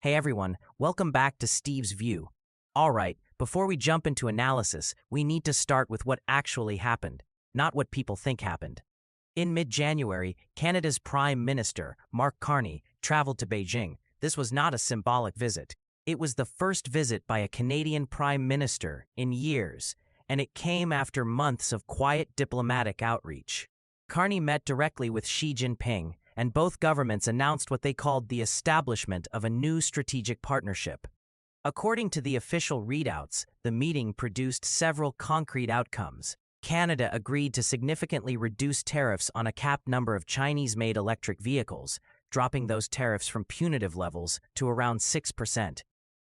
Hey everyone, welcome back to Steve's View. Alright, before we jump into analysis, we need to start with what actually happened, not what people think happened. In mid-January, Canada's Prime Minister, Mark Carney, traveled to Beijing. This was not a symbolic visit. It was the first visit by a Canadian Prime Minister in years, and it came after months of quiet diplomatic outreach. Carney met directly with Xi Jinping, and both governments announced what they called the establishment of a new strategic partnership. According to the official readouts, the meeting produced several concrete outcomes. Canada agreed to significantly reduce tariffs on a capped number of Chinese-made electric vehicles, dropping those tariffs from punitive levels to around 6%.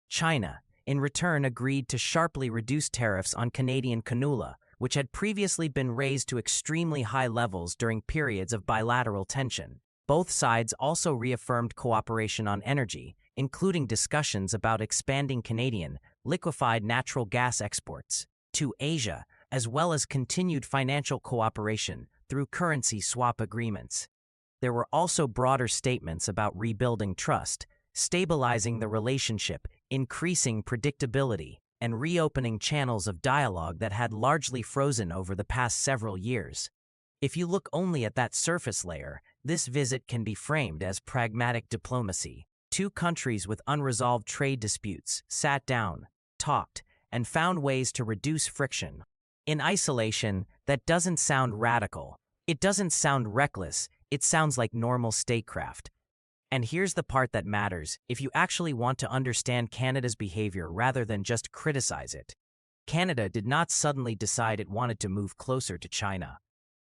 China, in return, agreed to sharply reduce tariffs on Canadian canola, which had previously been raised to extremely high levels during periods of bilateral tension. Both sides also reaffirmed cooperation on energy, including discussions about expanding Canadian liquefied natural gas exports to Asia, as well as continued financial cooperation through currency swap agreements. There were also broader statements about rebuilding trust, stabilizing the relationship, increasing predictability, and reopening channels of dialogue that had largely frozen over the past several years. If you look only at that surface layer, this visit can be framed as pragmatic diplomacy. Two countries with unresolved trade disputes sat down, talked, and found ways to reduce friction. In isolation, that doesn't sound radical. It doesn't sound reckless. It sounds like normal statecraft. And here's the part that matters if you actually want to understand Canada's behavior rather than just criticize it. Canada did not suddenly decide it wanted to move closer to China.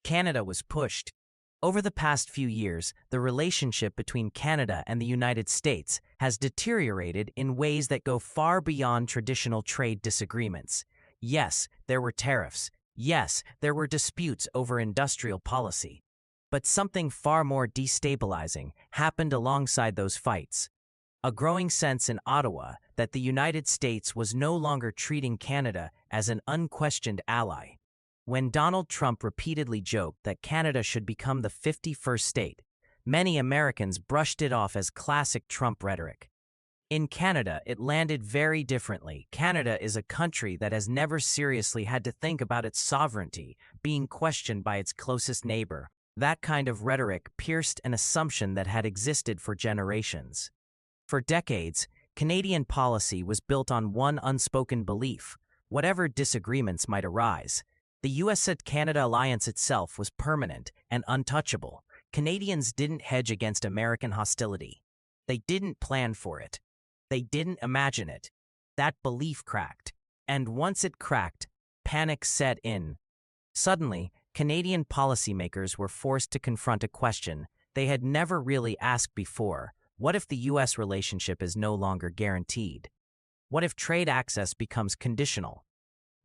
Canada was pushed. Over the past few years, the relationship between Canada and the United States has deteriorated in ways that go far beyond traditional trade disagreements. Yes, there were tariffs. Yes, there were disputes over industrial policy. But something far more destabilizing happened alongside those fights. A growing sense in Ottawa that the United States was no longer treating Canada as an unquestioned ally. When Donald Trump repeatedly joked that Canada should become the 51st state, many Americans brushed it off as classic Trump rhetoric. In Canada, it landed very differently. Canada is a country that has never seriously had to think about its sovereignty being questioned by its closest neighbor. That kind of rhetoric pierced an assumption that had existed for generations. For decades, Canadian policy was built on one unspoken belief: whatever disagreements might arise, the US-Canada alliance itself was permanent and untouchable. Canadians didn't hedge against American hostility. They didn't plan for it. They didn't imagine it. That belief cracked. And once it cracked, panic set in. Suddenly, Canadian policymakers were forced to confront a question they had never really asked before. What if the US relationship is no longer guaranteed? What if trade access becomes conditional?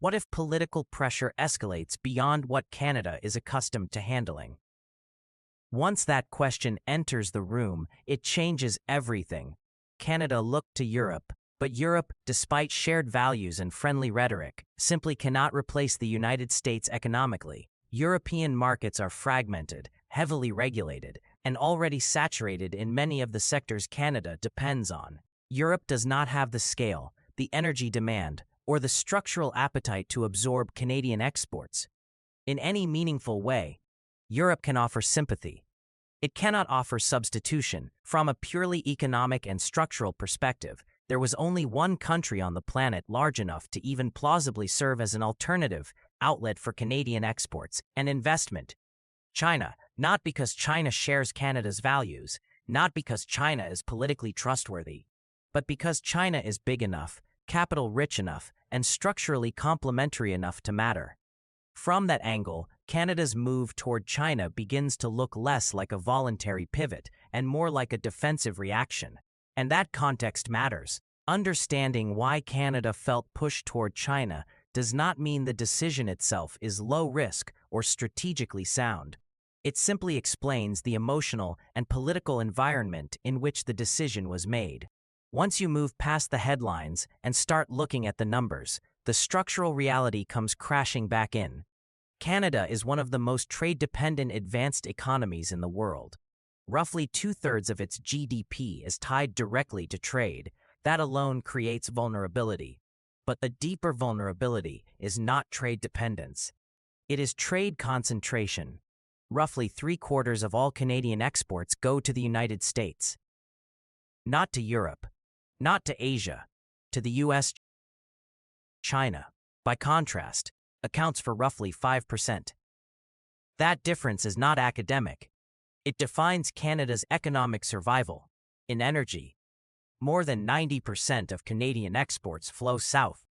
What if political pressure escalates beyond what Canada is accustomed to handling? Once that question enters the room, it changes everything. Canada looked to Europe, but Europe, despite shared values and friendly rhetoric, simply cannot replace the United States economically. European markets are fragmented, heavily regulated, and already saturated in many of the sectors Canada depends on. Europe does not have the scale, the energy demand, or the structural appetite to absorb Canadian exports. In any meaningful way, Europe can offer sympathy. It cannot offer substitution. From a purely economic and structural perspective, there was only one country on the planet large enough to even plausibly serve as an alternative outlet for Canadian exports and investment: China. Not because China shares Canada's values, not because China is politically trustworthy, but because China is big enough, capital-rich enough, and structurally complementary enough to matter. From that angle, Canada's move toward China begins to look less like a voluntary pivot and more like a defensive reaction. And that context matters. Understanding why Canada felt pushed toward China does not mean the decision itself is low risk or strategically sound. It simply explains the emotional and political environment in which the decision was made. Once you move past the headlines and start looking at the numbers, the structural reality comes crashing back in. Canada is one of the most trade-dependent advanced economies in the world. Roughly two-thirds of its GDP is tied directly to trade. That alone creates vulnerability. But the deeper vulnerability is not trade dependence. It is trade concentration. Roughly three-quarters of all Canadian exports go to the United States. Not to Europe, not to Asia, to the US. China, by contrast, accounts for roughly 5%. That difference is not academic. It defines Canada's economic survival. In energy, more than 90% of Canadian exports flow south.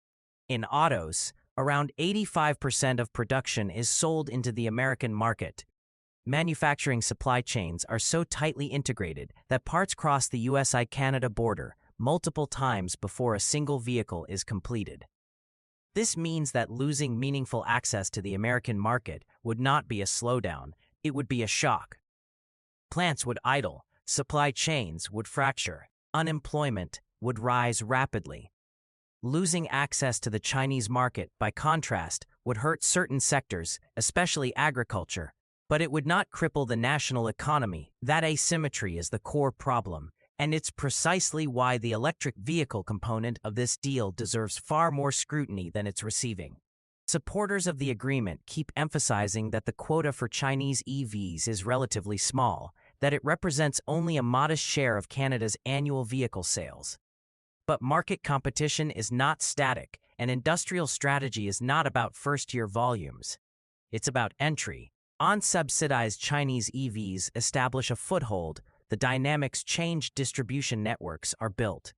In autos, around 85% of production is sold into the American market. Manufacturing supply chains are so tightly integrated that parts cross the US-Canada border multiple times before a single vehicle is completed. This means that losing meaningful access to the American market would not be a slowdown, it would be a shock. Plants would idle, supply chains would fracture, unemployment would rise rapidly. Losing access to the Chinese market, by contrast, would hurt certain sectors, especially agriculture, but it would not cripple the national economy. That asymmetry is the core problem, and it's precisely why the electric vehicle component of this deal deserves far more scrutiny than it's receiving. Supporters of the agreement keep emphasizing that the quota for Chinese EVs is relatively small, that it represents only a modest share of Canada's annual vehicle sales. But market competition is not static, and industrial strategy is not about first-year volumes. It's about entry. Unsubsidized Chinese EVs establish a foothold, the dynamics change, distribution networks are built.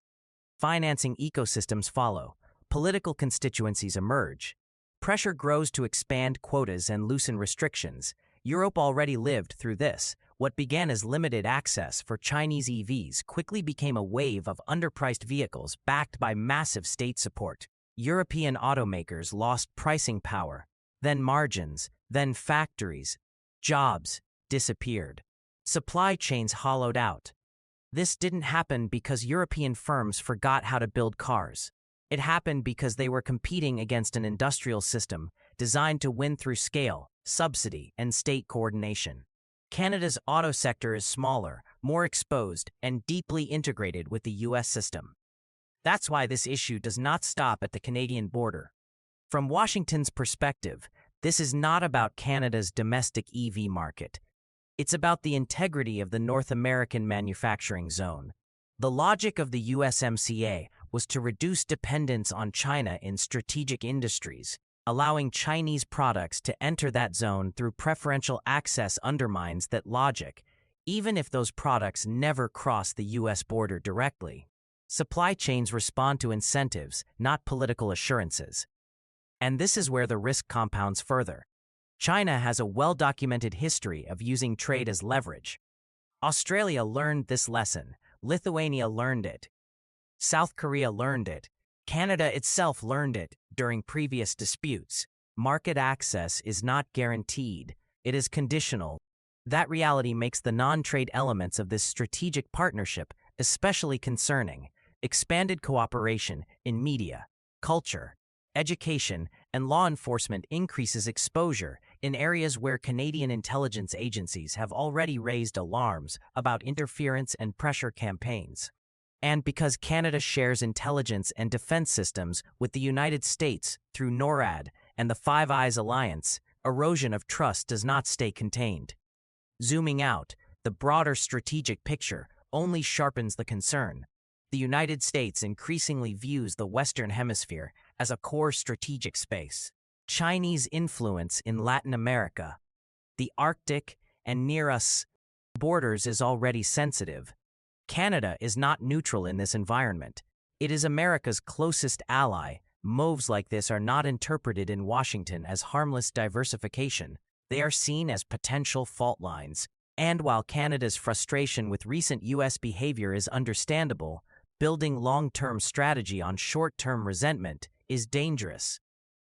Financing ecosystems follow. Political constituencies emerge. Pressure grows to expand quotas and loosen restrictions. Europe already lived through this. What began as limited access for Chinese EVs quickly became a wave of underpriced vehicles backed by massive state support. European automakers lost pricing power, then margins, then factories. Jobs disappeared. Supply chains hollowed out. This didn't happen because European firms forgot how to build cars. It happened because they were competing against an industrial system designed to win through scale, subsidy, and state coordination. Canada's auto sector is smaller, more exposed, and deeply integrated with the US system. That's why this issue does not stop at the Canadian border. From Washington's perspective, this is not about Canada's domestic EV market. It's about the integrity of the North American manufacturing zone. The logic of the USMCA was to reduce dependence on China in strategic industries. Allowing Chinese products to enter that zone through preferential access undermines that logic, even if those products never cross the US border directly. Supply chains respond to incentives, not political assurances. And this is where the risk compounds further. China has a well-documented history of using trade as leverage. Australia learned this lesson. Lithuania learned it. South Korea learned it. Canada itself learned it during previous disputes. Market access is not guaranteed. It is conditional. That reality makes the non-trade elements of this strategic partnership especially concerning. Expanded cooperation in media, culture, education, and law enforcement increases exposure in areas where Canadian intelligence agencies have already raised alarms about interference and pressure campaigns. And because Canada shares intelligence and defense systems with the United States through NORAD and the Five Eyes Alliance, erosion of trust does not stay contained. Zooming out, the broader strategic picture only sharpens the concern. The United States increasingly views the Western Hemisphere as a core strategic space. Chinese influence in Latin America, the Arctic, and near-us borders is already sensitive. Canada is not neutral in this environment. It is America's closest ally. Moves like this are not interpreted in Washington as harmless diversification. They are seen as potential fault lines. And while Canada's frustration with recent U.S. behavior is understandable, building long-term strategy on short-term resentment is dangerous.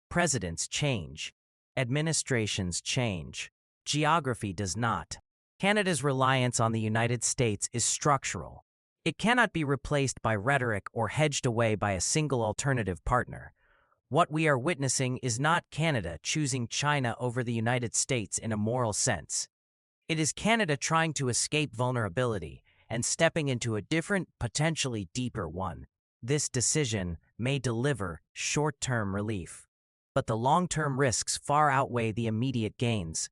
Presidents change. Administrations change. Geography does not. Canada's reliance on the United States is structural. It cannot be replaced by rhetoric or hedged away by a single alternative partner. What we are witnessing is not Canada choosing China over the United States in a moral sense. It is Canada trying to escape vulnerability and stepping into a different, potentially deeper one. This decision may deliver short-term relief, but the long-term risks far outweigh the immediate gains.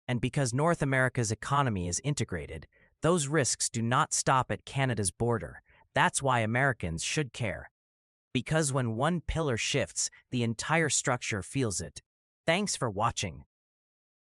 And because North America's economy is integrated, those risks do not stop at Canada's border. That's why Americans should care. Because when one pillar shifts, the entire structure feels it. Thanks for watching.